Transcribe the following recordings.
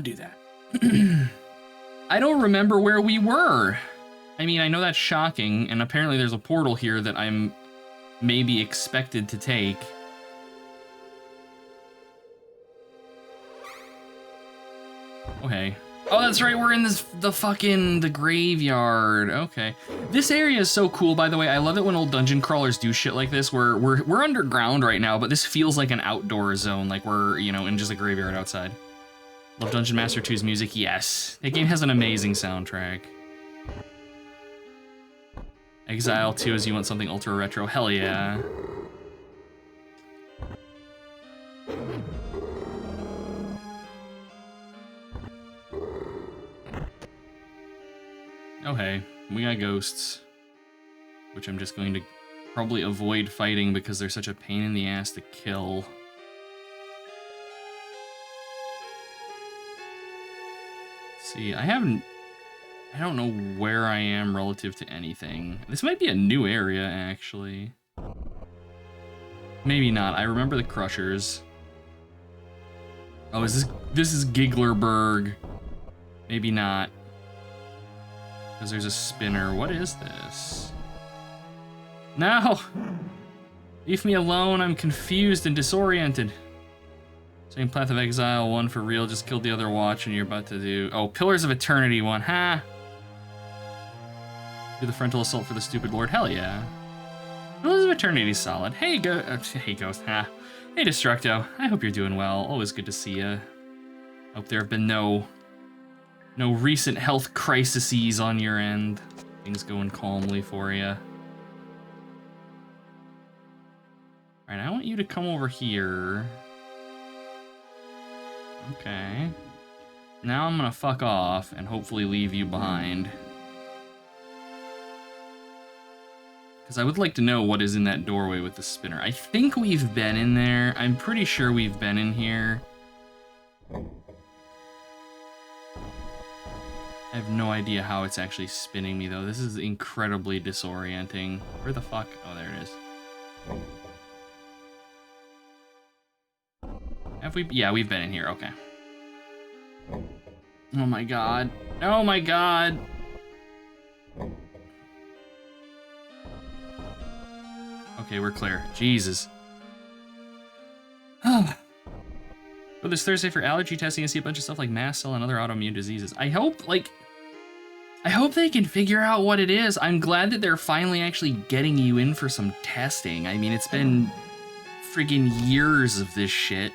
Do that. I don't remember where we were. I mean, I know that's shocking, and apparently there's a portal here that I'm maybe expected to take. Okay. Oh, that's right, we're in the graveyard. Okay. This area is so cool, by the way. I love it when old dungeon crawlers do shit like this, where we're underground right now, but this feels like an outdoor zone, like we're, you know, in just a graveyard outside. Love Dungeon Master 2's music, yes. That game has an amazing soundtrack. Exile 2 as you want something ultra retro, hell yeah. Oh hey, we got ghosts. Which I'm just going to probably avoid fighting because they're such a pain in the ass to kill. See, I don't know where I am relative to anything. This might be a new area, actually. Maybe not. I remember the Crushers. Oh, this is Gigglerberg. Maybe not. Because there's a spinner. What is this? No! Leave me alone, I'm confused and disoriented. Same Path of Exile, one for real, just killed the other watch and you're about to do... Oh, Pillars of Eternity one, ha! Do the frontal assault for the stupid lord, hell yeah. Pillars of Eternity's solid. Hey, hey Ghost, ha. Hey Destructo, I hope you're doing well, always good to see ya. Hope there have been no recent health crises on your end. Things going calmly for you. Alright, I want you to come over here. Okay. Now I'm gonna fuck off and hopefully leave you behind. Because I would like to know what is in that doorway with the spinner. I think we've been in there. I'm pretty sure we've been in here. I have no idea how it's actually spinning me though. This is incredibly disorienting. Where the fuck? Oh, there it is. Have we? Yeah, we've been in here. Okay. Oh my god. Oh my god. Okay, we're clear. Jesus. Oh, this Thursday for allergy testing, I see a bunch of stuff like mast cell and other autoimmune diseases. I hope they can figure out what it is. I'm glad that they're finally actually getting you in for some testing. I mean, it's been friggin' years of this shit.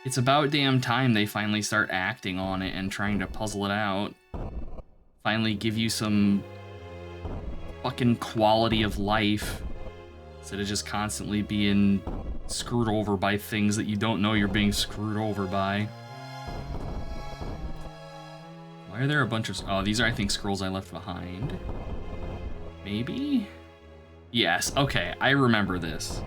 It's about damn time they finally start acting on it and trying to puzzle it out. Finally give you some fucking quality of life instead of just constantly being screwed over by things that you don't know you're being screwed over by. Why are there a bunch of... Oh, these are, I think, scrolls I left behind. Maybe? Yes, okay, I remember this.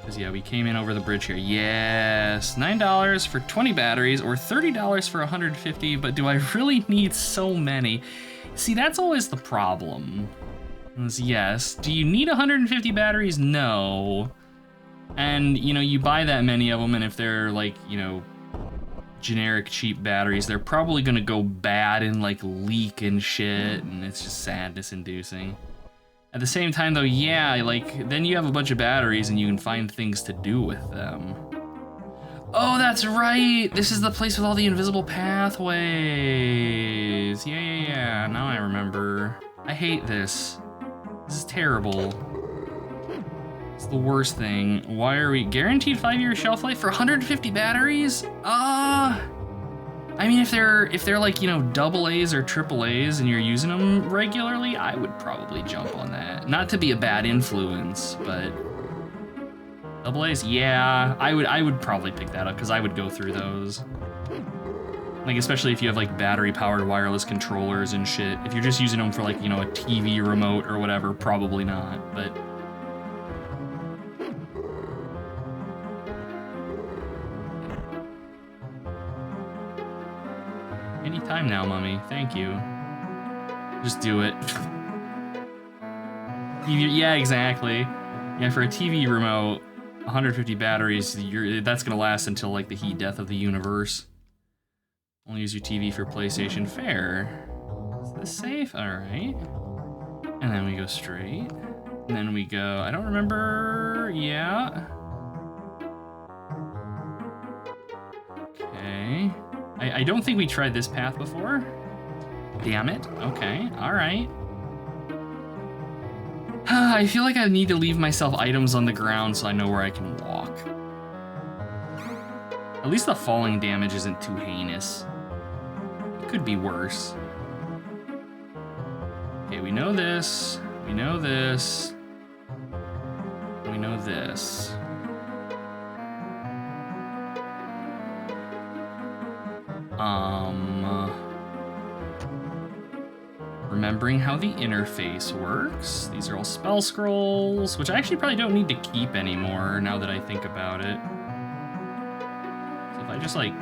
Because, yeah, we came in over the bridge here. Yes, $9 for 20 batteries or $30 for 150, but do I really need so many? See, that's always the problem. Yes, do you need 150 batteries? No. And, you know, you buy that many of them, and if they're, like, you know, generic cheap batteries, they're probably gonna go bad and, like, leak and shit, and it's just sadness-inducing. At the same time, though, yeah, like, then you have a bunch of batteries and you can find things to do with them. Oh, that's right! This is the place with all the invisible pathways! Yeah, now I remember. I hate this. This is terrible. It's the worst thing. Why are we... Guaranteed 5-year shelf life for 150 batteries? I mean, if they're like, you know, AA's or AAA's and you're using them regularly, I would probably jump on that. Not to be a bad influence, but AA's, yeah, I would probably pick that up because I would go through those. Like, especially if you have like battery-powered wireless controllers and shit. If you're just using them for like, you know, a TV remote or whatever, probably not, but... Anytime now, Mummy. Thank you. Just do it. Yeah, exactly. Yeah, for a TV remote, 150 batteries, that's gonna last until like the heat death of the universe. Only use your TV for PlayStation. Fair. Is this safe? All right. And then we go straight. And then we go, I don't remember, yeah. Okay. I don't think we tried this path before. Damn it. Okay, all right. I feel like I need to leave myself items on the ground so I know where I can walk. At least the falling damage isn't too heinous. It could be worse. Okay, we know this. We know this. We know this. Remembering how the interface works. These are all spell scrolls, which I actually probably don't need to keep anymore now that I think about it. So if I just like...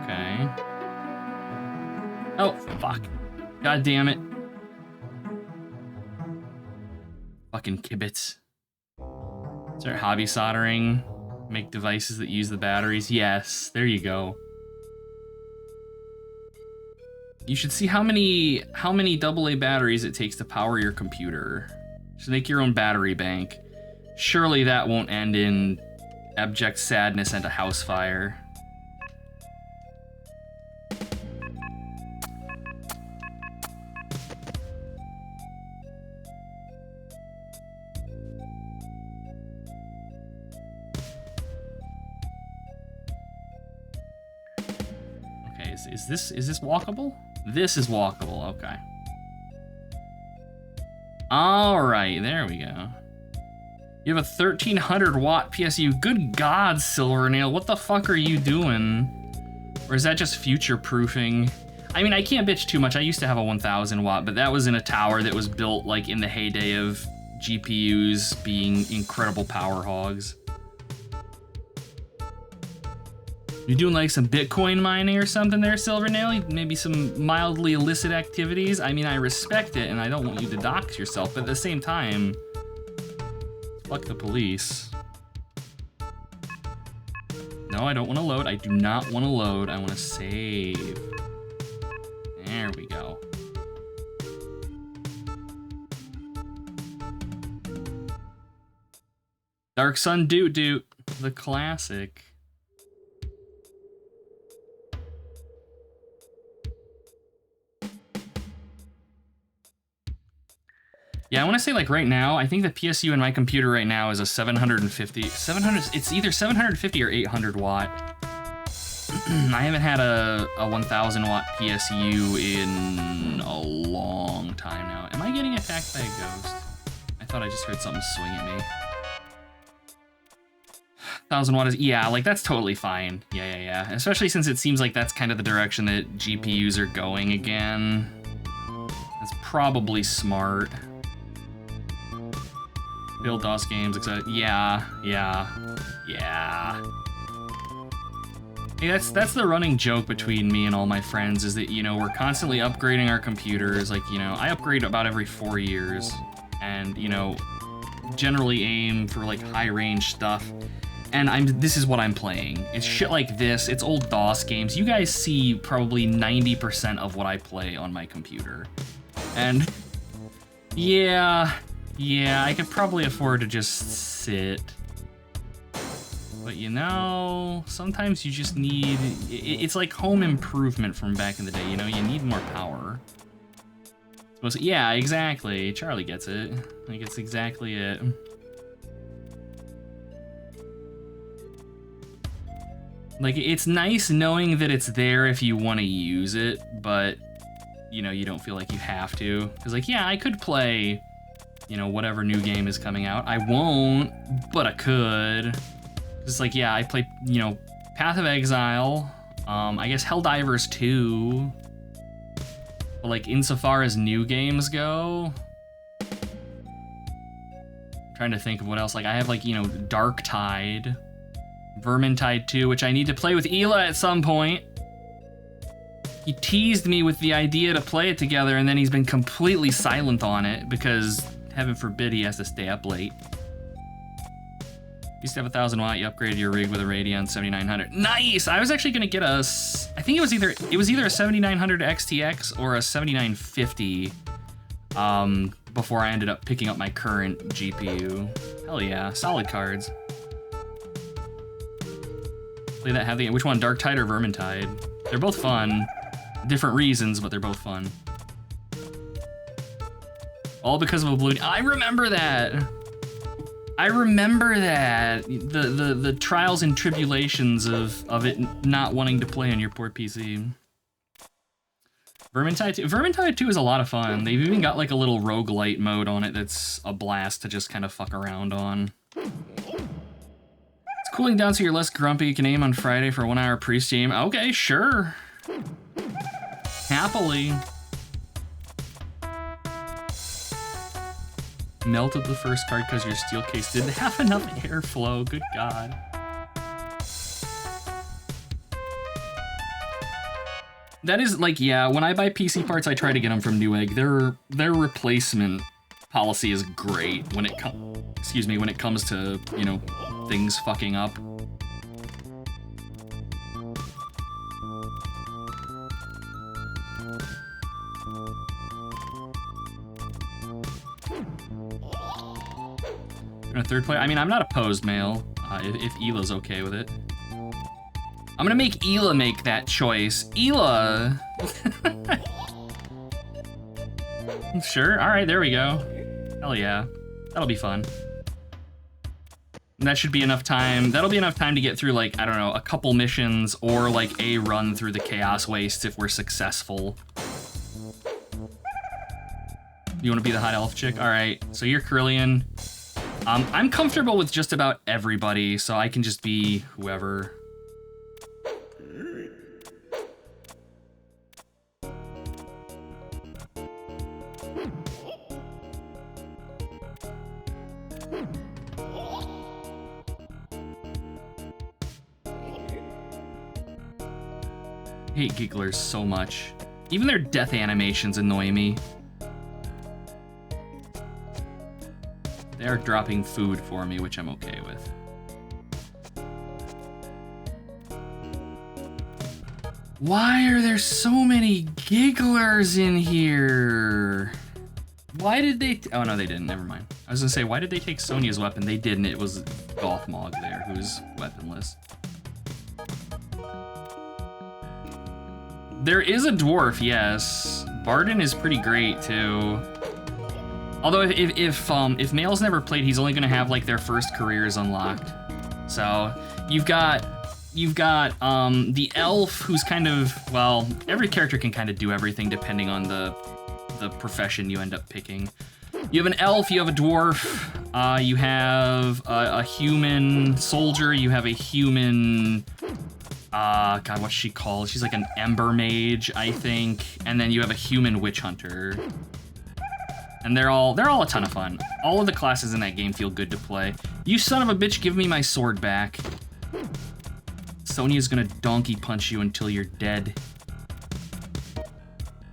Okay. Oh, fuck. God damn it. Fucking kibitz. Start hobby soldering. Make devices that use the batteries. Yes, there you go. You should see how many AA batteries it takes to power your computer. Just make your own battery bank. Surely that won't end in abject sadness and a house fire. Okay, is this walkable? This is walkable, okay. All right, there we go. You have a 1300 watt PSU. Good God, Silvernail, what the fuck are you doing? Or is that just future proofing? I mean, I can't bitch too much. I used to have a 1000 watt, but that was in a tower that was built like in the heyday of GPUs being incredible power hogs. You doing like some Bitcoin mining or something there, Silvernail? Maybe some mildly illicit activities? I mean, I respect it and I don't want you to dox yourself, but at the same time, fuck the police. No, I don't want to load. I do not want to load. I want to save. There we go. Dark Sun Doot Doot, the classic. Yeah, I want to say like right now, I think the PSU in my computer right now is a 700, it's either 750 or 800 watt. I haven't had a 1000 watt PSU in a long time now. Am I getting attacked by a ghost? I thought I just heard something swing at me. 1000 watt is, yeah, like that's totally fine. Yeah. Especially since it seems like that's kind of the direction that GPUs are going again. That's probably smart. Build DOS games, etc. Yeah. Hey, that's the running joke between me and all my friends is that, you know, we're constantly upgrading our computers. Like, you know, I upgrade about every 4 years and, you know, generally aim for like high range stuff. And this is what I'm playing. It's shit like this. It's old DOS games. You guys see probably 90% of what I play on my computer. And yeah, I could probably afford to just sit. But you know, sometimes you just need, it's like home improvement from back in the day, you know, you need more power. So, yeah, exactly. Charlie gets it. Like, it's exactly it. Like, it's nice knowing that it's there if you want to use it, but, you know, you don't feel like you have to. Because, like, yeah, I could play, you know, whatever new game is coming out. I won't, but I could. It's like, yeah, I play, you know, Path of Exile, I guess Helldivers 2. But, like, insofar as new games go, I'm trying to think of what else. Like, I have, like, you know, Dark Tide, Vermintide 2, which I need to play with Ela at some point. He teased me with the idea to play it together, and then he's been completely silent on it because, heaven forbid, he has to stay up late. Used to have 1000 watt, you upgraded your rig with a Radeon 7900. Nice! I was actually gonna get a, I think it was either a 7900 XTX or a 7950 before I ended up picking up my current GPU. Hell yeah, solid cards. Play that heavy. Which one, Dark Tide or Vermintide? They're both fun. Different reasons, but they're both fun. All because of Oblivion. I remember that! I remember that. The trials and tribulations of it not wanting to play on your poor PC. Vermintide 2 is a lot of fun. They've even got like a little roguelite mode on it that's a blast to just kind of fuck around on. It's cooling down so you're less grumpy. You can aim on Friday for a 1 hour pre-stream. Okay, sure. Happily. Melted the first card because your steel case didn't have enough airflow. Good God. That is like, yeah, when I buy PC parts, I try to get them from Newegg. Their replacement policy is great when it comes to, you know, things fucking up. A third player? I mean, I'm not opposed, Mail, if Ela's okay with it. I'm gonna make Ela make that choice. Ela! Sure, alright, there we go. Hell yeah. That'll be fun. And that should be enough time. That'll be enough time to get through, like, I don't know, a couple missions or, like, a run through the Chaos Wastes if we're successful. You wanna be the hot elf chick? Alright, so you're Carillion. I'm comfortable with just about everybody, so I can just be whoever. I hate gigglers so much. Even their death animations annoy me. They're dropping food for me, which I'm okay with. Why are there so many gigglers in here? Why did they... oh, no, they didn't. Never mind. I was gonna say, why did they take Sonia's weapon? They didn't. It was Gothmog there, who's weaponless. There is a dwarf, yes. Barden is pretty great, too. Although if Male's never played, he's only gonna have like their first careers unlocked. So you've got the elf who's kind of, well, every character can kind of do everything depending on the profession you end up picking. You have an elf, you have a dwarf, you have a human soldier, you have a human, God, what's she called? She's like an ember mage, I think, and then you have a human witch hunter. And they're all a ton of fun. All of the classes in that game feel good to play. You son of a bitch, give me my sword back. Sonia's gonna donkey punch you until you're dead.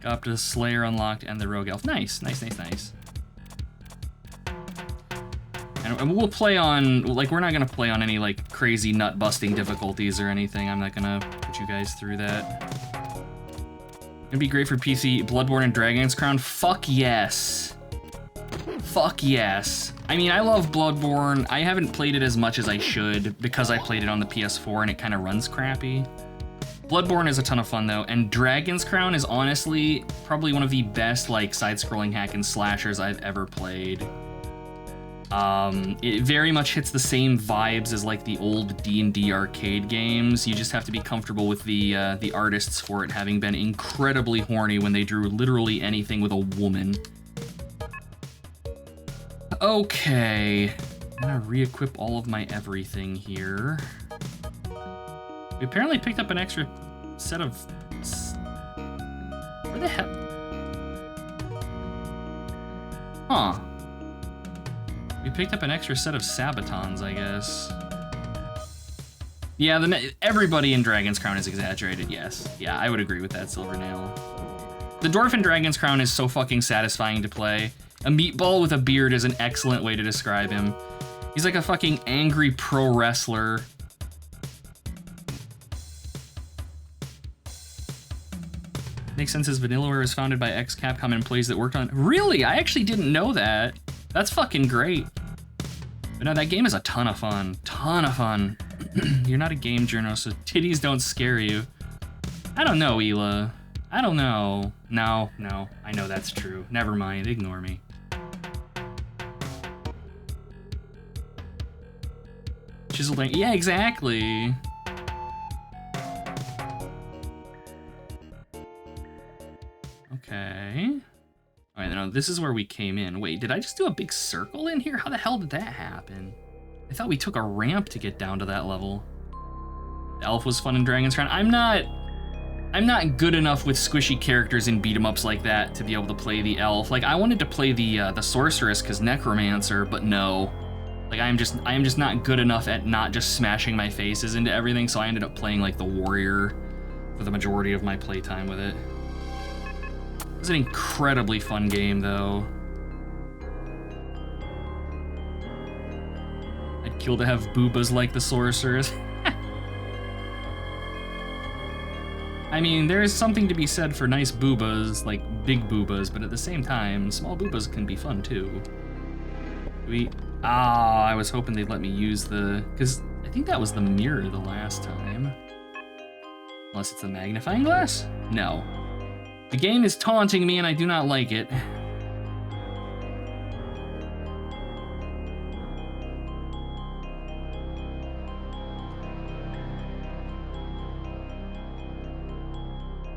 Got up to the Slayer unlocked and the Rogue Elf. Nice, nice, nice, nice. And we'll play on, like, we're not gonna play on any, like, crazy nut-busting difficulties or anything. I'm not gonna put you guys through that. It'd be great for PC, Bloodborne and Dragon's Crown. Fuck yes. Fuck yes. I mean, I love Bloodborne. I haven't played it as much as I should because I played it on the PS4 and it kind of runs crappy. Bloodborne is a ton of fun though, and Dragon's Crown is honestly probably one of the best like side-scrolling hack and slashers I've ever played. It very much hits the same vibes as like the old D&D arcade games. You just have to be comfortable with the artists for it having been incredibly horny when they drew literally anything with a woman. Okay, I'm gonna re-equip all of my everything here. We apparently picked up an extra set of... where the hell? Huh. We picked up an extra set of Sabatons, I guess. Yeah, everybody in Dragon's Crown is exaggerated, yes. Yeah, I would agree with that, Silvernail. The dwarf in Dragon's Crown is so fucking satisfying to play. A meatball with a beard is an excellent way to describe him. He's like a fucking angry pro wrestler. Makes sense as Vanillaware was founded by ex-Capcom employees that worked on... Really? I actually didn't know that. That's fucking great. But no, that game is a ton of fun. Ton of fun. You're not a game journalist, so titties don't scare you. I don't know, Hila. I don't know. No, I know that's true. Never mind, ignore me. Chiseled... Yeah, exactly. Okay. All right, now this is where we came in. Wait, did I just do a big circle in here? How the hell did that happen? I thought we took a ramp to get down to that level. The elf was fun in Dragon's Crown. I'm not good enough with squishy characters in beat-em-ups like that to be able to play the elf. Like, I wanted to play the sorceress because necromancer, but no. Like, I am just not good enough at not just smashing my faces into everything, so I ended up playing like the warrior for the majority of my playtime with it. It was an incredibly fun game, though. I'd kill to have boobas like the sorceress. I mean, there is something to be said for nice boobas, like big boobas, but at the same time, small boobas can be fun too. I was hoping they'd let me use because I think that was the mirror the last time. Unless it's the magnifying glass? No. The game is taunting me and I do not like it.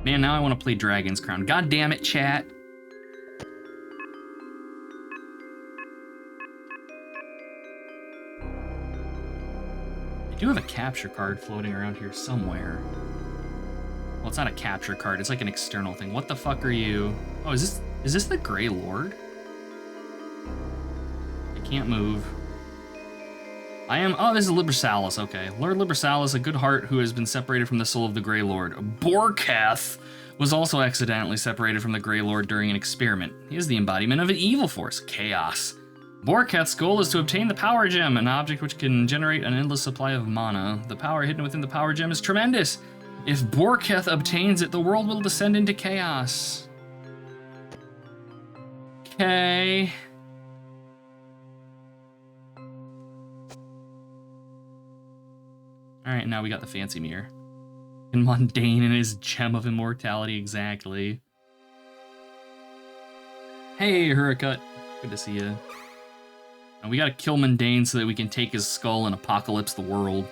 Man, now I want to play Dragon's Crown. God damn it, chat. I do have a capture card floating around here somewhere. Well, it's not a capture card, it's like an external thing. What the fuck are you? Oh, is this the Grey Lord? I can't move. Oh, this is Librisalis, okay. Lord Librisalis, a good heart who has been separated from the soul of the Grey Lord. Borketh was also accidentally separated from the Grey Lord during an experiment. He is the embodiment of an evil force, chaos. Borketh's goal is to obtain the Power Gem, an object which can generate an endless supply of mana. The power hidden within the Power Gem is tremendous. If Borketh obtains it, the world will descend into chaos. Okay. Alright, now we got the fancy mirror. And Mundane and his Gem of Immortality, exactly. Hey, Huracut. Good to see you. And we gotta kill Mundane so that we can take his skull and apocalypse the world.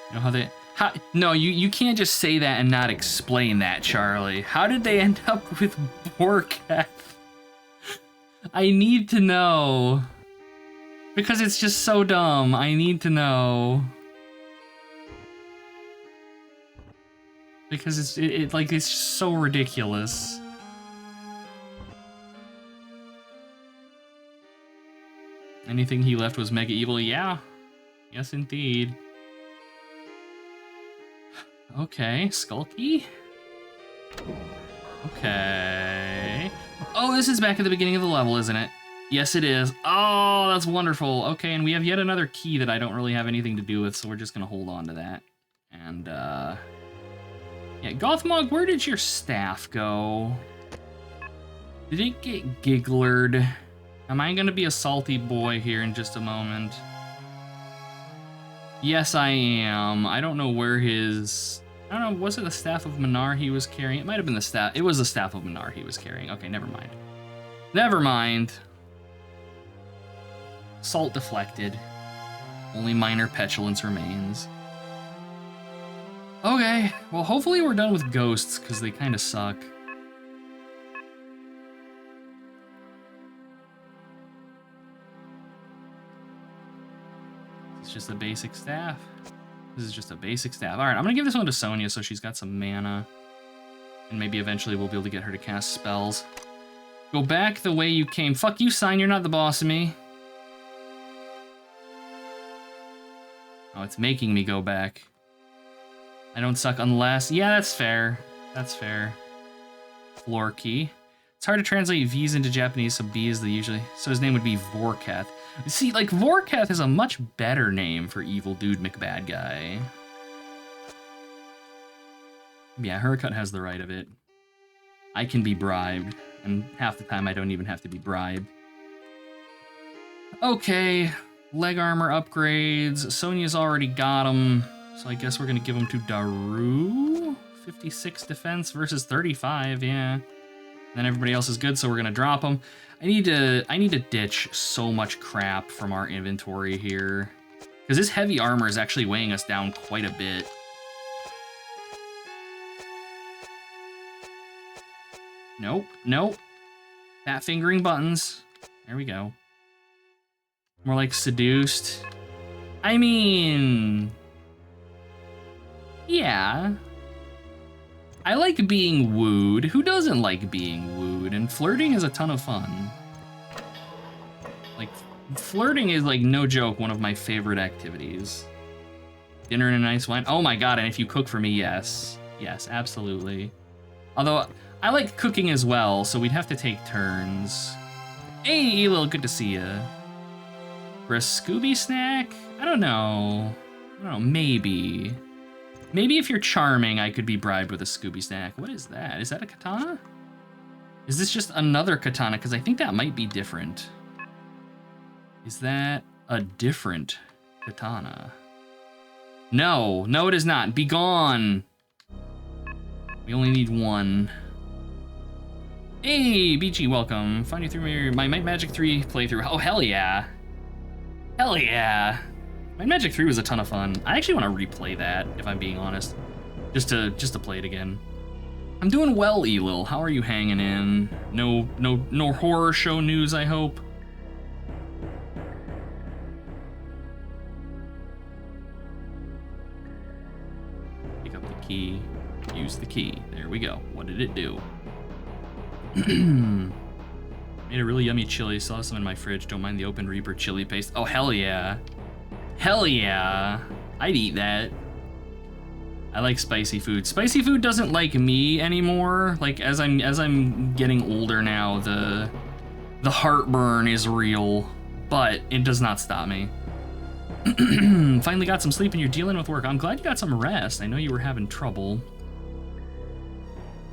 You know how they... No, you can't just say that and not explain that, Charlie. How did they end up with Borketh? I need to know. Because it's just so dumb. I need to know. Because it's so ridiculous. Anything he left was mega evil? Yeah. Yes, indeed. Okay, Skulky. Okay. Oh, this is back at the beginning of the level, isn't it? Yes, it is. Oh, that's wonderful. Okay, and we have yet another key that I don't really have anything to do with, so we're just gonna hold on to that. And, yeah, Gothmog, where did your staff go? Did it get gigglered? Am I gonna be a salty boy here in just a moment? Yes, I am. I don't know where his... I don't know, was it the Staff of Minar he was carrying? It might have been the staff. It was the Staff of Minar he was carrying. Okay, never mind. Never mind. Salt deflected. Only minor petulance remains. Okay, well, hopefully we're done with ghosts, because they kind of suck. It's just a basic staff. This is just a basic staff. All right, I'm gonna give this one to Sonya so she's got some mana. And maybe eventually we'll be able to get her to cast spells. Go back the way you came. Fuck you, Sign, you're not the boss of me. Oh, it's making me go back. I don't suck unless... Yeah, that's fair. That's fair. Floor key. It's hard to translate V's into Japanese, so B is the usually... So his name would be Vorketh. See, like, Vorketh is a much better name for Evil Dude McBad Guy. Yeah, Hercut has the right of it. I can be bribed, and half the time I don't even have to be bribed. Okay, leg armor upgrades. Sonya's already got them, so I guess we're gonna give them to Daru. 56 defense versus 35, yeah. Then everybody else is good, so we're gonna drop them. I need to ditch so much crap from our inventory here, because this heavy armor is actually weighing us down quite a bit. Nope, nope. Fat fingering buttons. There we go. More like seduced. I mean... Yeah. I like being wooed. Who doesn't like being wooed? And flirting is a ton of fun. Like, flirting is, like, no joke, one of my favorite activities. Dinner and a nice wine. Oh my god, and if you cook for me, yes. Yes, absolutely. Although... I like cooking as well, so we'd have to take turns. Hey, Elil, good to see ya. For a Scooby snack? I don't know, maybe. Maybe if you're charming, I could be bribed with a Scooby snack. What is that? Is that a katana? Is this just another katana? Because I think that might be different. Is that a different katana? No, no it is not. Be gone. We only need one. Hey, BG, welcome. Find you through my Might Magic 3 playthrough. Oh, hell yeah. Hell yeah. Might Magic 3 was a ton of fun. I actually want to replay that, if I'm being honest. Just to play it again. I'm doing well, Elil. How are you hanging in? No horror show news, I hope. Pick up the key. Use the key. There we go. What did it do? Made a really yummy chili. Still have some in my fridge. Don't mind the open Reaper chili paste. Oh, hell yeah. Hell yeah. I'd eat that. I like spicy food. Spicy food doesn't like me anymore. Like, as I'm getting older now, the heartburn is real, but it does not stop me. Finally got some sleep and you're dealing with work. I'm glad you got some rest. I know you were having trouble.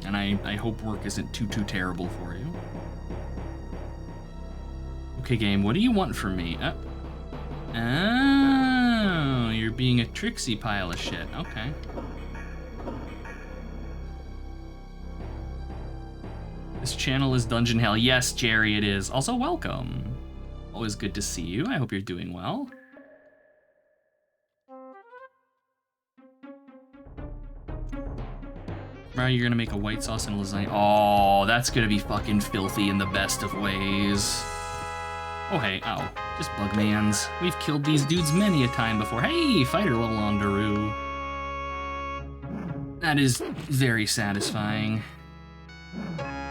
And I hope work isn't too terrible for you. Okay, game, what do you want from me? Oh, you're being a tricksy pile of shit. Okay. This channel is Dungeon Hell. Yes, Jerry, it is. Also, welcome. Always good to see you. I hope you're doing well. Tomorrow you're gonna make a white sauce and lasagna. Oh, that's gonna be fucking filthy in the best of ways. Oh, hey, ow. Just bugmans. We've killed these dudes many a time before. Hey, fighter level on Daru. That is very satisfying.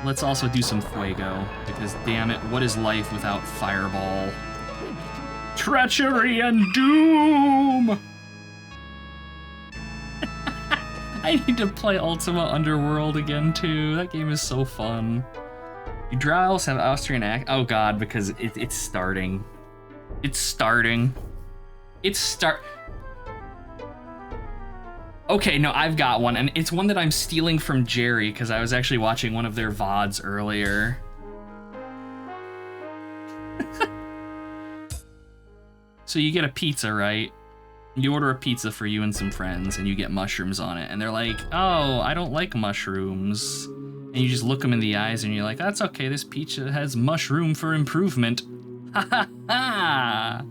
Let's also do some fuego, because damn it, what is life without fireball? Treachery and doom! I need to play Ultima Underworld again, too. That game is so fun. Do Drow elves have Austrian accent? Oh god, because it's starting. It's starting. Okay, no, I've got one, and it's one that I'm stealing from Jerry, because I was actually watching one of their VODs earlier. So you get a pizza, right? You order a pizza for you and some friends, and you get mushrooms on it, and they're like, oh, I don't like mushrooms. And you just look them in the eyes, and you're like, that's okay, this pizza has mushroom for improvement. Ha ha ha!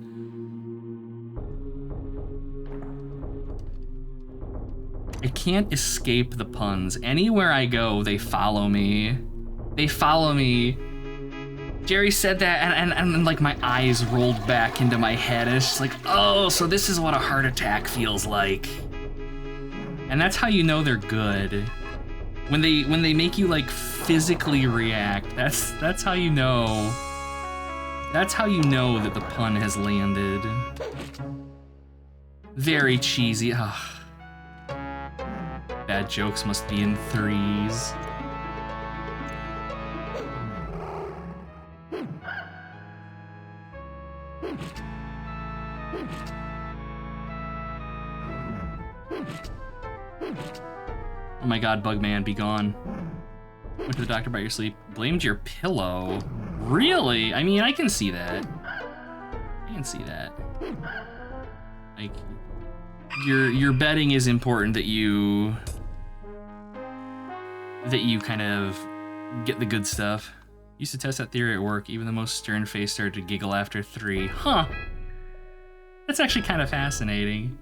I can't escape the puns. Anywhere I go, they follow me. They follow me. Jerry said that, and like my eyes rolled back into my head, and it's just like, oh, so this is what a heart attack feels like. And that's how you know they're good. When they make you like physically react, that's how you know. That's how you know that the pun has landed. Very cheesy. Ugh. Bad jokes must be in threes. Oh my god, Bugman, be gone. Went to the doctor about your sleep. Blamed your pillow. Really? I mean, I can see that. I can see that. Like, your betting is important that you kind of get the good stuff. Used to test that theory at work. Even the most stern face started to giggle after 3. Huh. That's actually kind of fascinating.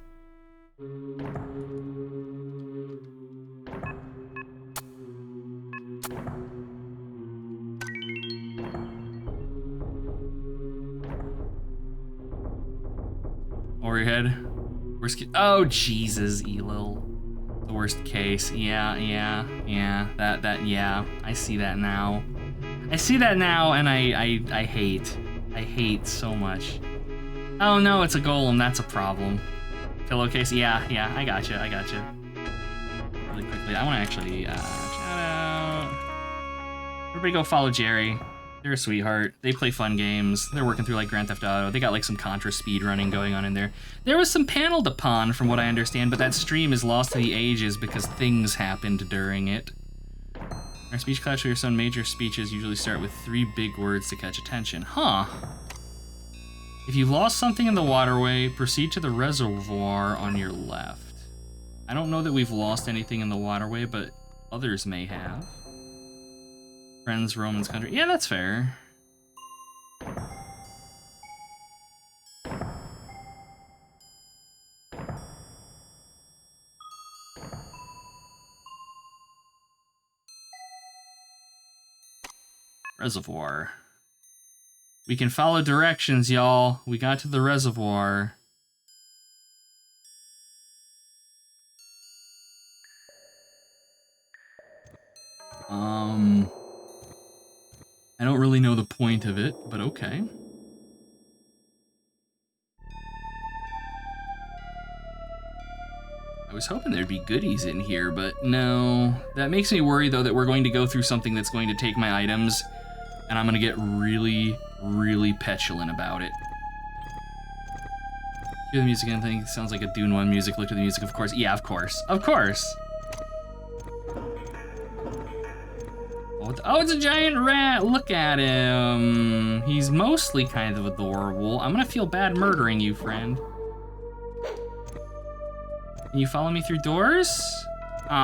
Over your head. Worst case. Oh, Jesus, Elil. The worst case. Yeah. Yeah. I see that now. I see that now, and I hate so much. Oh no, it's a golem. That's a problem. Pillowcase. Yeah. I gotcha. Really quickly, I want to actually shout out. Everybody, go follow Jerry. They're a sweetheart. They play fun games. They're working through like Grand Theft Auto. They got like some Contra speed running going on in there. There was some panel to pawn from what I understand, but that stream is lost to the ages because things happened during it. Our speech class for your son, major speeches usually start with 3 big words to catch attention. Huh. If you've lost something in the waterway, proceed to the reservoir on your left. I don't know that we've lost anything in the waterway, but others may have. Friends, Romans, country. Yeah, that's fair. Reservoir. We can follow directions, y'all. We got to the reservoir. I don't really know the point of it, but okay. I was hoping there'd be goodies in here, but no. That makes me worry, though, that we're going to go through something that's going to take my items, and I'm gonna get really, really petulant about it. Hear the music and think it sounds like a Dune 1 music. Look to the music, of course. Yeah, of course. Of course! Oh, it's a giant rat! Look at him! He's mostly kind of adorable. I'm gonna feel bad murdering you, friend. Can you follow me through doors? Oh,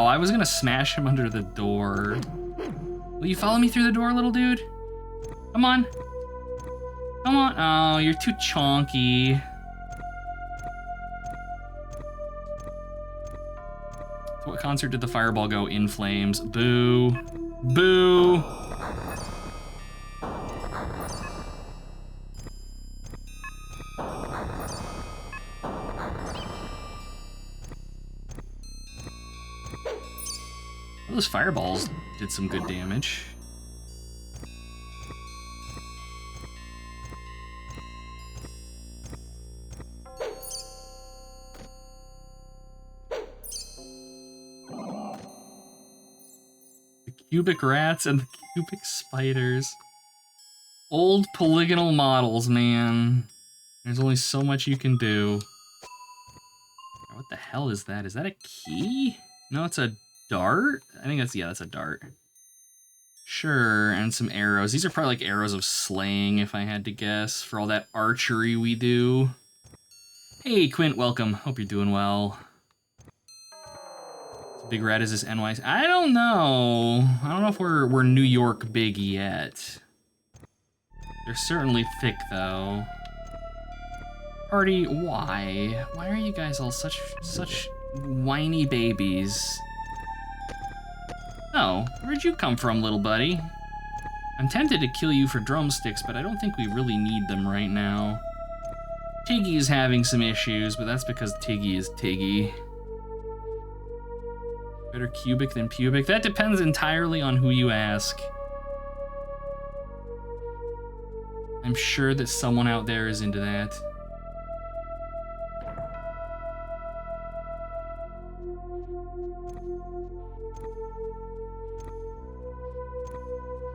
I was gonna smash him under the door. Will you follow me through the door, little dude? Come on. Come on. Oh, you're too chonky. To what concert did the fireball go? In flames. Boo. Boo. Those fireballs did some good damage. The cubic rats and the cubic spiders. Old polygonal models, man. There's only so much you can do. What the hell is that? Is that a key? No, it's a dart? I think that's, yeah, that's a dart. Sure, and some arrows. These are probably like arrows of slaying, if I had to guess, for all that archery we do. Hey, Quint, welcome. Hope you're doing well. Big rat, is this NYC? I don't know. I don't know if we're New York big yet. They're certainly thick, though. Party, why? Why are you guys all such whiny babies? Oh, where'd you come from, little buddy? I'm tempted to kill you for drumsticks, but I don't think we really need them right now. Tiggy is having some issues, but that's because Tiggy is Tiggy. Better cubic than pubic? That depends entirely on who you ask. I'm sure that someone out there is into that.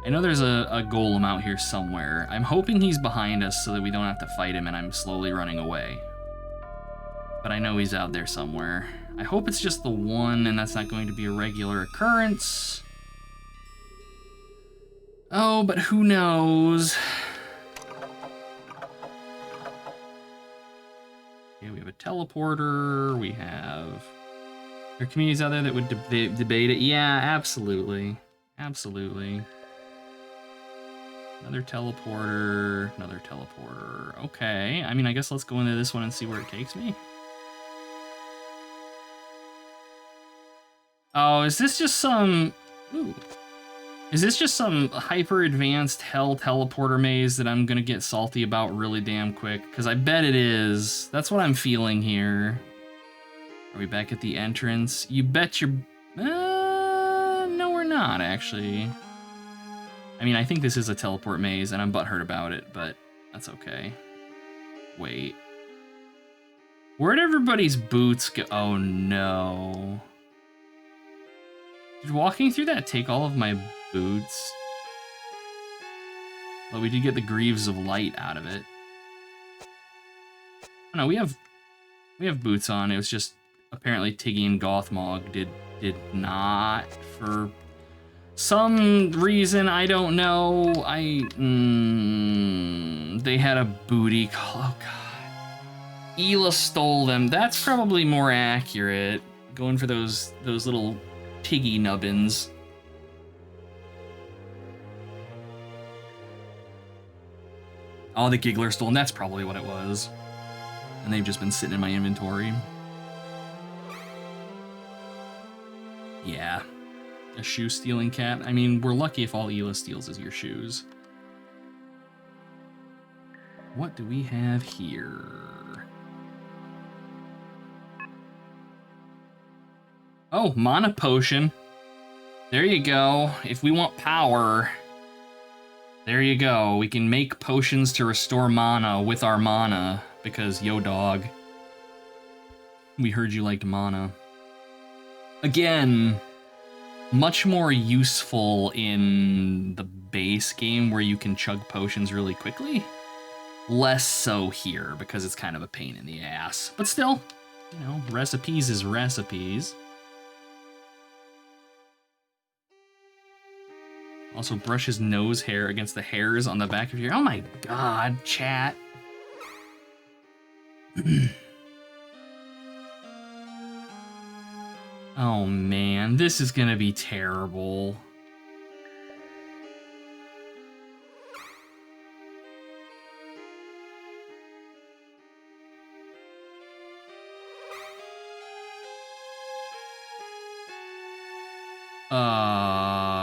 I know there's a golem out here somewhere. I'm hoping he's behind us so that we don't have to fight him and I'm slowly running away. But I know he's out there somewhere. I hope it's just the one and that's not going to be a regular occurrence. Oh, but who knows? Okay, we have a teleporter, we have... There are communities out there that would debate it. Yeah, absolutely. Absolutely. Another teleporter, another teleporter. Okay, I mean, I guess let's go into this one and see where it takes me. Oh, is this just some... Ooh. Is this just some hyper-advanced hell teleporter maze that I'm gonna get salty about really damn quick? Because I bet it is. That's what I'm feeling here. Are we back at the entrance? You bet you're... no, we're not, actually. I mean, I think this is a teleport maze, and I'm butthurt about it, but that's okay. Wait. Where'd everybody's boots go? Oh, no. Did walking through that take all of my boots? Well, we did get the Greaves of Light out of it. Oh, no, we have boots on. It was just apparently Tiggy and Gothmog did not for some reason. I don't know. They had a booty call. Oh god. Ela stole them. That's probably more accurate. Going for those little Tiggy nubbins. Oh, the Giggler stole them. That's probably what it was. And they've just been sitting in my inventory. Yeah. A shoe-stealing cat. I mean, we're lucky if all Ela steals is your shoes. What do we have here? Oh, mana potion. There you go. If we want power, there you go. We can make potions to restore mana with our mana, because yo dog. We heard you liked mana. Again, much more useful in the base game where you can chug potions really quickly. Less so here, because it's kind of a pain in the ass. But still, you know, recipes is recipes. Also brush his nose hair against the hairs on the back of your... Oh my god, chat. Oh man, this is gonna be terrible.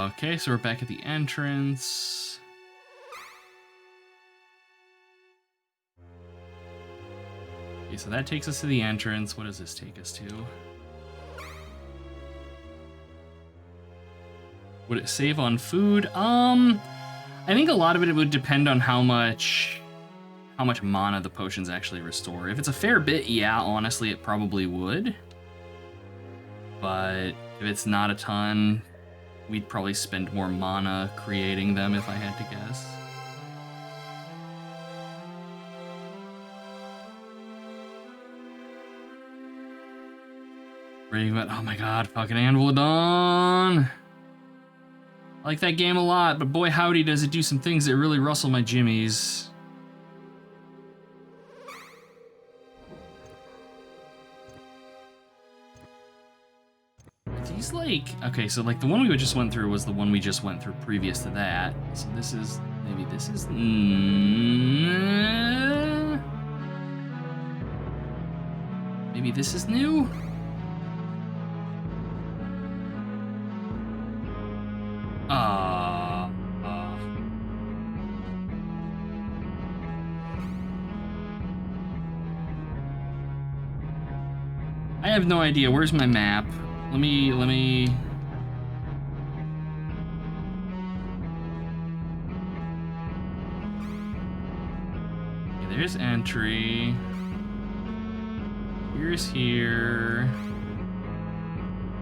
Okay, so we're back at the entrance. Okay, so that takes us to the entrance. What does this take us to? Would it save on food? I think a lot of it would depend on how much mana the potions actually restore. If it's a fair bit, yeah, honestly, it probably would. But if it's not a ton, we'd probably spend more mana creating them if I had to guess. Oh my god, fucking Anvil of Dawn! I like that game a lot, but boy howdy does it do some things that really rustle my jimmies. Are these like... Okay, so like the one we just went through was the one we just went through previous to that. So this is... Maybe this is... Maybe this is new? I have no idea. Where's my map? Let me... Okay, there's entry. Here's here.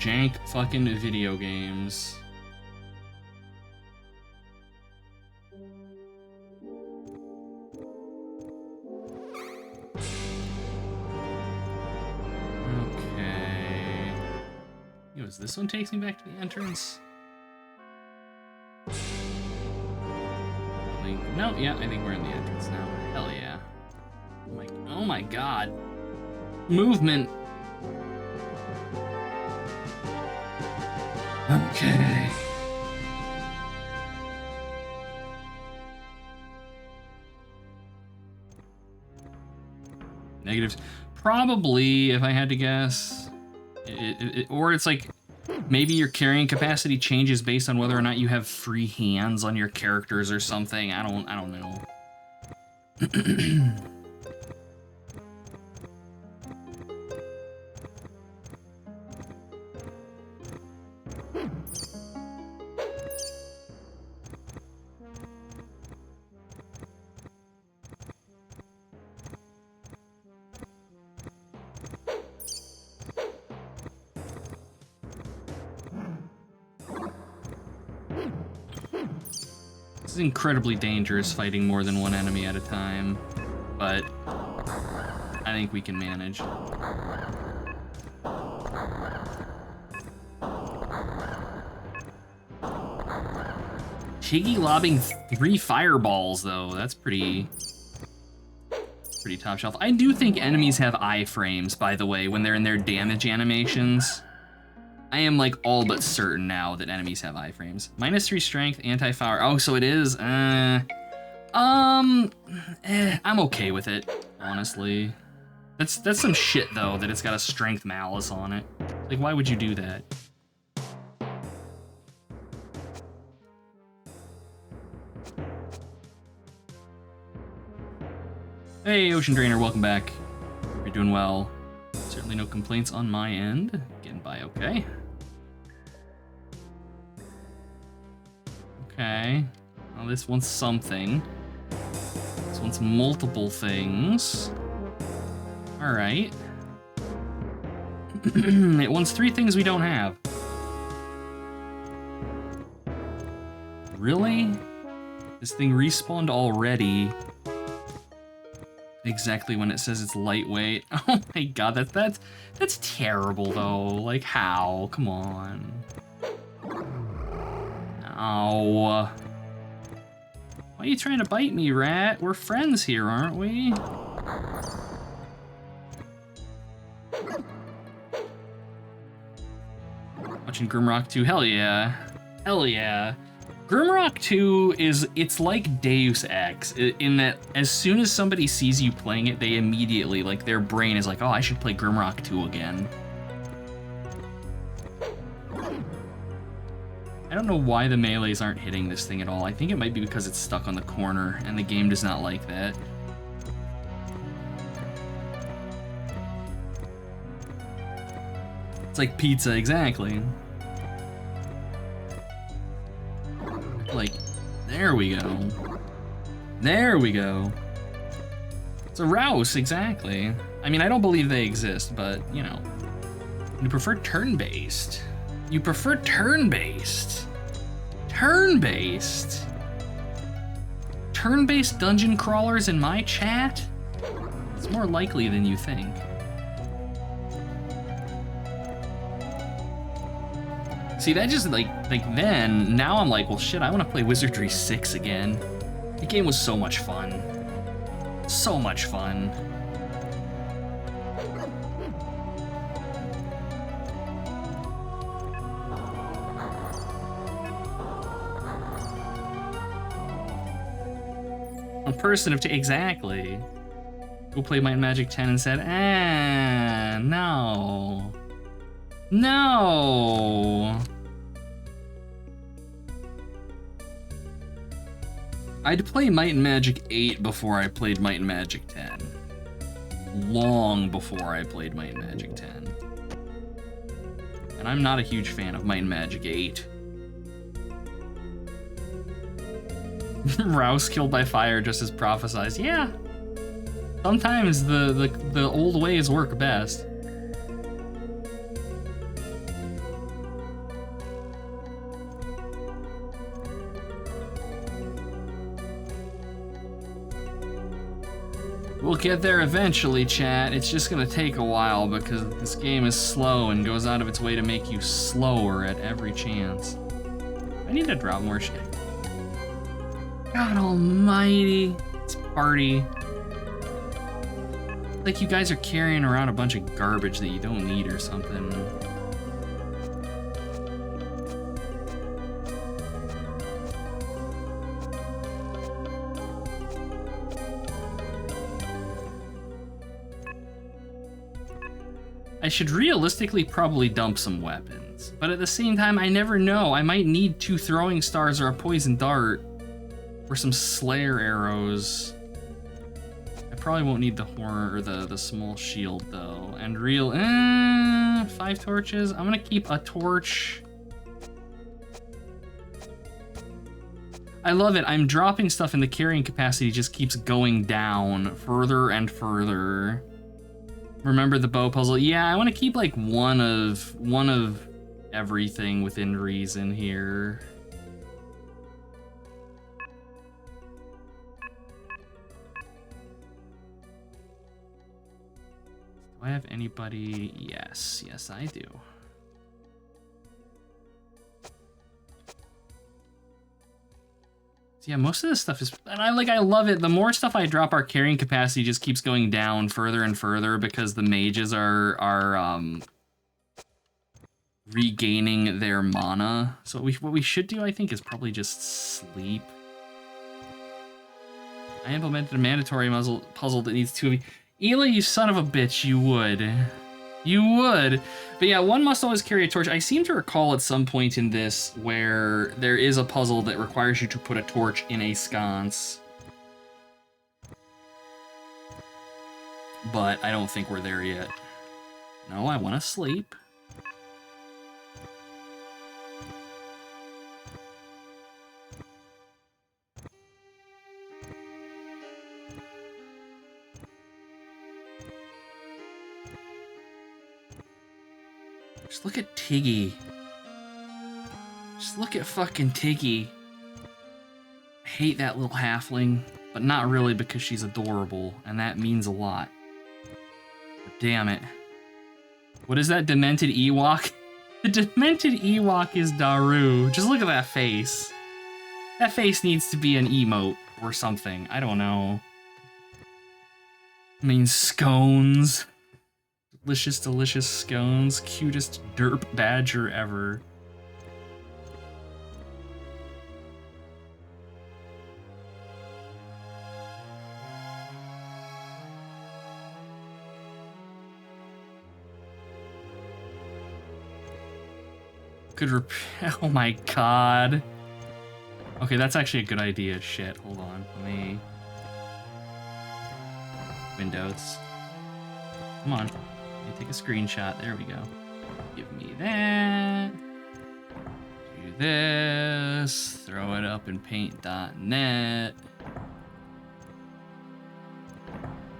Jank fucking video games. Okay. Yo, is this one takes me back to the entrance? No, yeah, I think we're in the entrance now. Hell yeah. Oh my god. Movement. Okay. Negatives. Probably, if I had to guess. Or it's like, maybe your carrying capacity changes based on whether or not you have free hands on your characters or something. I don't know. This is incredibly dangerous fighting more than one enemy at a time, but I think we can manage. Chiggy lobbing 3 fireballs though, that's pretty top shelf. I do think enemies have iframes, by the way, when they're in their damage animations. I am like all but certain now that enemies have iframes. -3 strength, anti-fire. Oh, so it is. I'm okay with it, honestly. That's some shit though, that it's got a strength malice on it. Like, why would you do that? Hey, Ocean Drainer, welcome back. Hope you're doing well. Certainly no complaints on my end. Getting by okay. Okay. Well, this wants something. This wants multiple things. Alright. It wants 3 things we don't have. Really? This thing respawned already. Exactly when it says it's lightweight. Oh my god, that's terrible though. Like, how? Come on. Ow. Why are you trying to bite me, rat? We're friends here, aren't we? Watching Grimrock 2, hell yeah. Hell yeah. Grimrock 2 it's like Deus Ex, in that as soon as somebody sees you playing it, they immediately, like, their brain is like, oh, I should play Grimrock 2 again. I don't know why the melees aren't hitting this thing at all. I think it might be because it's stuck on the corner, and the game does not like that. It's like pizza, exactly. Like, there we go. There we go. It's a Rouse, exactly. I mean, I don't believe they exist, but, you know. You prefer turn-based. You prefer turn-based. Turn-based. Turn-based dungeon crawlers in my chat? It's more likely than you think. See, that just, like then, now I'm like, well, shit, I want to play Wizardry 6 again. The game was so much fun. So much fun. A person of exactly. Go play Might and Magic 10 and said, no. No. I'd play Might and Magic 8 before I played Might and Magic 10. Long before I played Might and Magic 10. And I'm not a huge fan of Might and Magic 8. Rouse killed by fire just as prophesized. Yeah. Sometimes the old ways work best. We'll get there eventually, chat. It's just gonna take a while because this game is slow and goes out of its way to make you slower at every chance. I need to drop more shit. God almighty. It's party. Like you guys are carrying around a bunch of garbage that you don't need or something. I should realistically probably dump some weapons, but at the same time, I never know. I might need 2 throwing stars or a poison dart, or some slayer arrows. I probably won't need the horn or the small shield though. And 5 torches. I'm gonna keep a torch. I love it. I'm dropping stuff and the carrying capacity just keeps going down further and further. Remember the bow puzzle? Yeah, I want to keep like one of everything within reason here. Do I have anybody? Yes, I do. Yeah, most of this stuff is, and I love it. The more stuff I drop, our carrying capacity just keeps going down further and further because the mages are regaining their mana. So what we should do, I think, is probably just sleep. I implemented a mandatory puzzle that needs 2 of you. Ela, you son of a bitch, you would. You would. But yeah, one must always carry a torch. I seem to recall at some point in this where there is a puzzle that requires you to put a torch in a sconce. But I don't think we're there yet. No, I want to sleep. Just look at Tiggy. Just look at fucking Tiggy. I hate that little halfling, but not really because she's adorable, and that means a lot. But damn it. What is that demented Ewok? The demented Ewok is Daru. Just look at that face. That face needs to be an emote or something. I don't know. I mean, scones. Delicious, delicious scones. Cutest derp badger ever. Good oh my god. Okay, that's actually a good idea. Shit, hold on. Let me... Windows. Come on. Let me take a screenshot. There we go. Give me that. Do this. Throw it up in paint.net.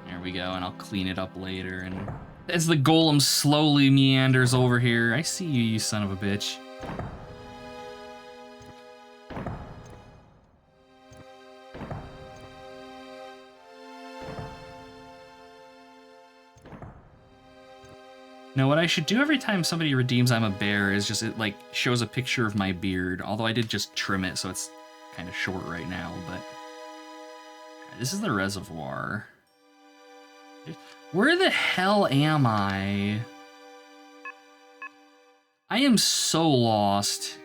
There we go, and I'll clean it up later. And as the golem slowly meanders over here, I see you, you son of a bitch. Now, what I should do every time somebody redeems I'm a bear is just, it like shows a picture of my beard, although I did just trim it, so it's kind of short right now, but this is the reservoir. Where the hell am I? I am so lost.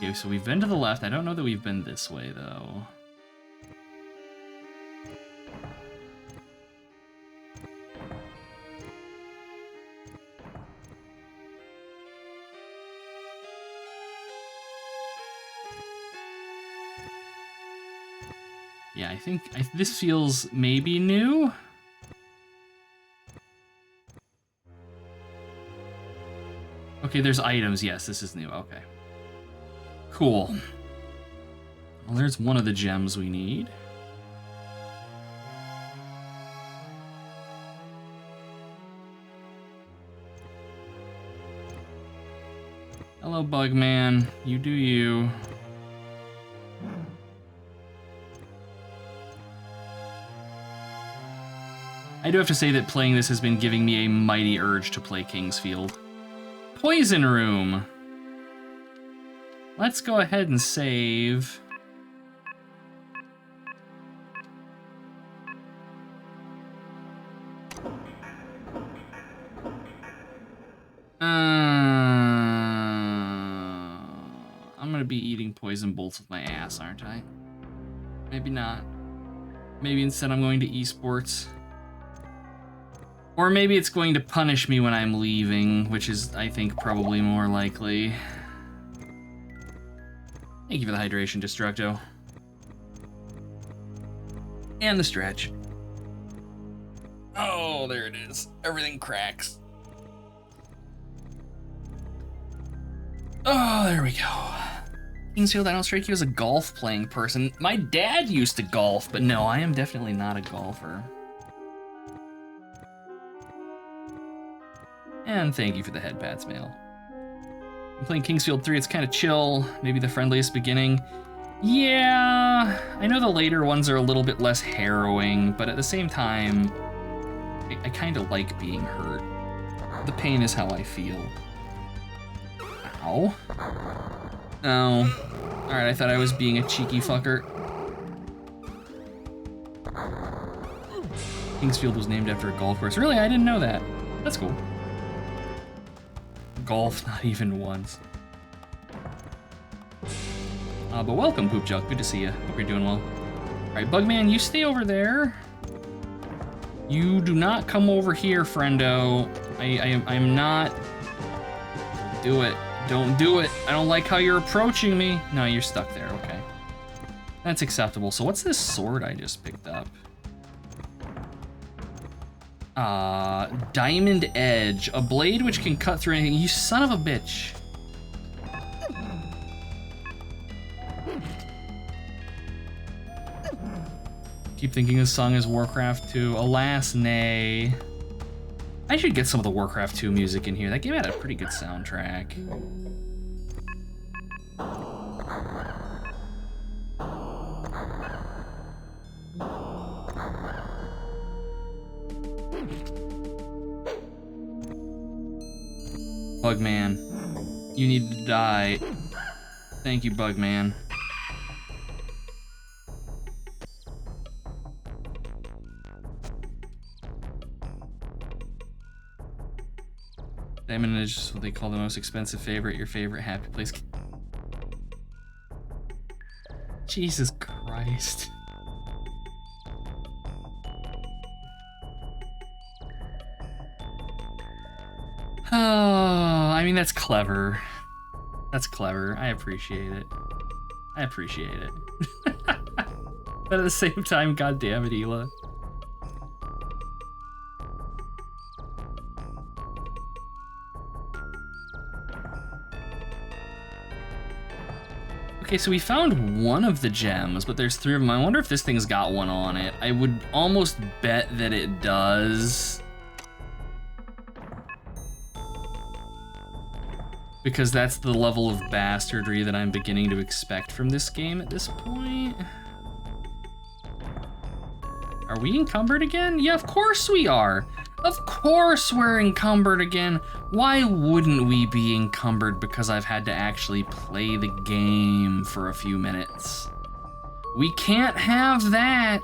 Okay, so we've been to the left. I don't know that we've been this way, though. Yeah, I think this feels maybe new. Okay, there's items. Yes, this is new. Okay. Cool. Well, there's one of the gems we need. Hello, Bugman. You do you. I do have to say that playing this has been giving me a mighty urge to play Kingsfield. Poison Room. Let's go ahead and save. I'm gonna be eating poison bolts with my ass, aren't I? Maybe not. Maybe instead I'm going to esports. Or maybe it's going to punish me when I'm leaving, which is, I think, probably more likely. Thank you for the hydration, Destructo. And the stretch. Oh, there it is. Everything cracks. Oh, there we go. Kingsfield, I don't strike you as a golf-playing person. My dad used to golf, but no, I am definitely not a golfer. And thank you for the head pats, Mail. I'm playing Kingsfield 3, it's kind of chill, maybe the friendliest beginning. Yeah, I know the later ones are a little bit less harrowing, but at the same time, I kind of like being hurt. The pain is how I feel. Ow. Oh. Alright, I thought I was being a cheeky fucker. Kingsfield was named after a golf course. Really? I didn't know that. That's cool. Golf, not even once. But welcome, Poop Junk. Good to see you. Hope you're doing well. Alright, Bugman, you stay over there. You do not come over here, friendo. I'm not... Do it. Don't do it. I don't like how you're approaching me. No, you're stuck there. Okay. That's acceptable. So what's this sword I just picked up? Diamond Edge. A blade which can cut through anything. You son of a bitch. Keep thinking this song is Warcraft 2. Alas, nay. I should get some of the Warcraft 2 music in here. That game had a pretty good soundtrack. Bugman, you need to die. Thank you, Bugman. Diamond is what they call the most expensive favorite, your favorite happy place. Jesus Christ. Oh, I mean, that's clever. That's clever. I appreciate it. I appreciate it. But at the same time, God damn it, Hila. Okay, so we found one of the gems, but there's 3 of them. I wonder if this thing's got one on it. I would almost bet that it does. Because that's the level of bastardry that I'm beginning to expect from this game at this point. Are we encumbered again? Yeah, of course we are. Of course we're encumbered again. Why wouldn't we be encumbered because I've had to actually play the game for a few minutes? We can't have that.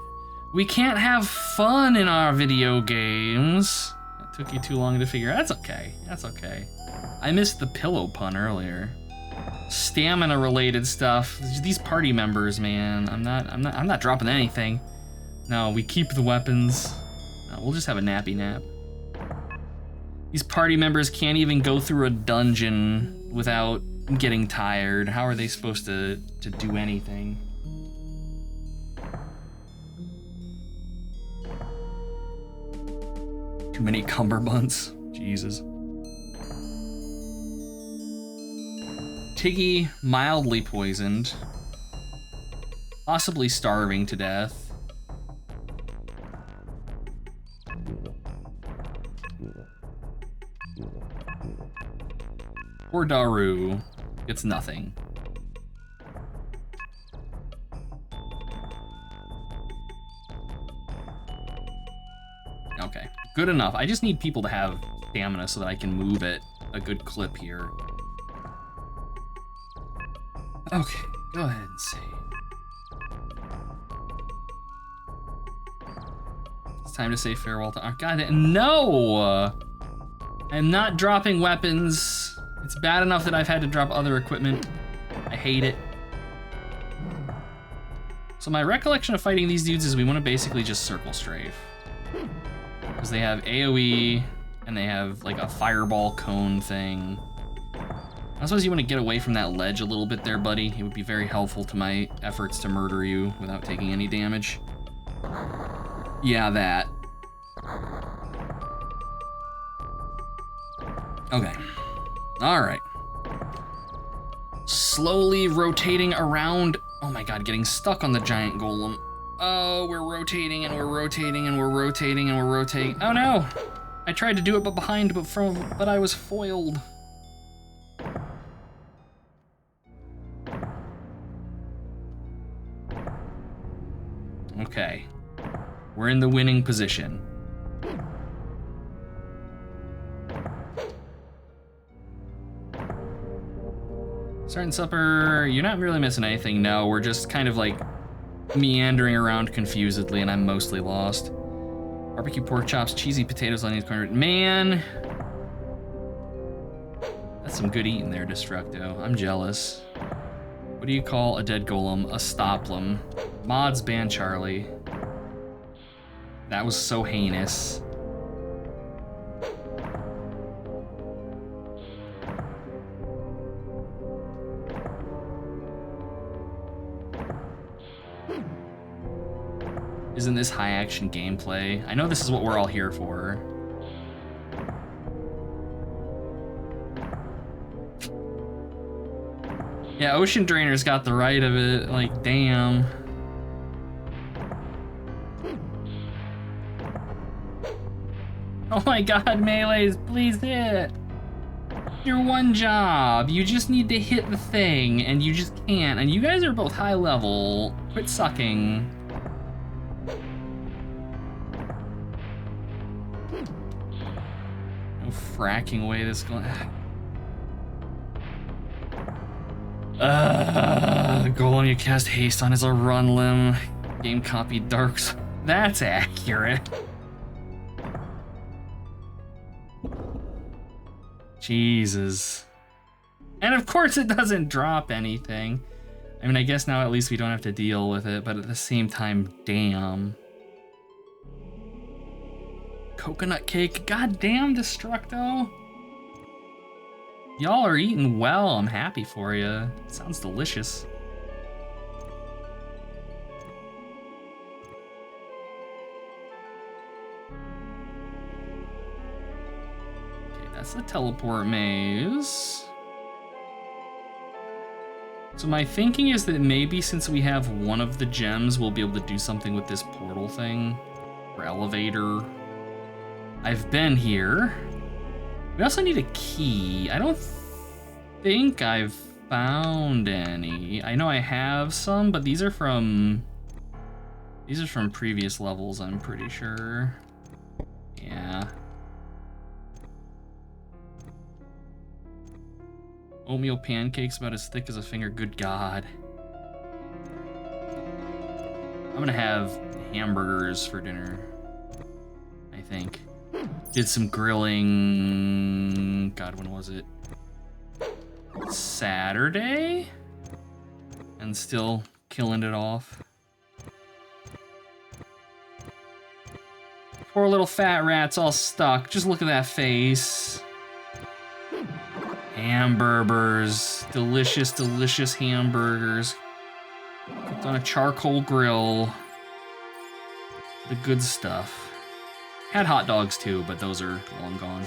We can't have fun in our video games. It took you too long to figure out. That's okay. That's okay. I missed the pillow pun earlier. Stamina related stuff. These party members, man. I'm not dropping anything. No, we keep the weapons. No, we'll just have a nappy nap. These party members can't even go through a dungeon without getting tired. How are they supposed to do anything? Too many cummerbunds. Jesus. Tiggy, mildly poisoned. Possibly starving to death. Poor Daru gets nothing. Okay, good enough. I just need people to have stamina so that I can move at a good clip here. Okay, go ahead and save. It's time to say farewell to... Oh, God, no! I'm not dropping weapons. It's bad enough that I've had to drop other equipment. I hate it. So my recollection of fighting these dudes is we want to basically just circle strafe. Because they have AoE, and they have like a fireball cone thing. I suppose you want to get away from that ledge a little bit there, buddy. It would be very helpful to my efforts to murder you without taking any damage. Yeah, that. Okay. All right. Slowly rotating around. Oh my God, getting stuck on the giant golem. Oh, we're rotating and we're rotating and we're rotating and we're rotating. Oh no! I tried to do it but I was foiled. Okay. We're in the winning position. Starting supper, you're not really missing anything. No, we're just kind of like meandering around confusedly and I'm mostly lost. Barbecue pork chops, cheesy potatoes, onions, corn. Man! That's some good eating there, Destructo. I'm jealous. What do you call a dead golem? A stoplum. Mods ban Charlie. That was so heinous. Isn't this high action gameplay? I know this is what we're all here for. Yeah, Ocean Drainer's got the right of it, like, damn. Oh my God, melees, please hit. Your one job, you just need to hit the thing, and you just can't, and you guys are both high level. Quit sucking. No fracking away this going. Golem you cast haste on is a run limb. Game copy darks. That's accurate. Jesus. And of course it doesn't drop anything. I mean, I guess now at least we don't have to deal with it, but at the same time, damn. Coconut cake, goddamn Destructo. Y'all are eating well, I'm happy for you. Sounds delicious. Okay, that's the teleport maze. So my thinking is that maybe since we have one of the gems, we'll be able to do something with this portal thing, or elevator. I've been here. We also need a key. I don't think I've found any. I know I have some, but these are from previous levels, I'm pretty sure. Yeah. Oatmeal pancakes about as thick as a finger, good God. I'm gonna have hamburgers for dinner, I think. Did some grilling, God, when was it? Saturday? And still killing it off. Poor little fat rat's all stuck. Just look at that face. Hamburgers, delicious, delicious hamburgers. Cooked on a charcoal grill. The good stuff. Had hot dogs too, but those are long gone.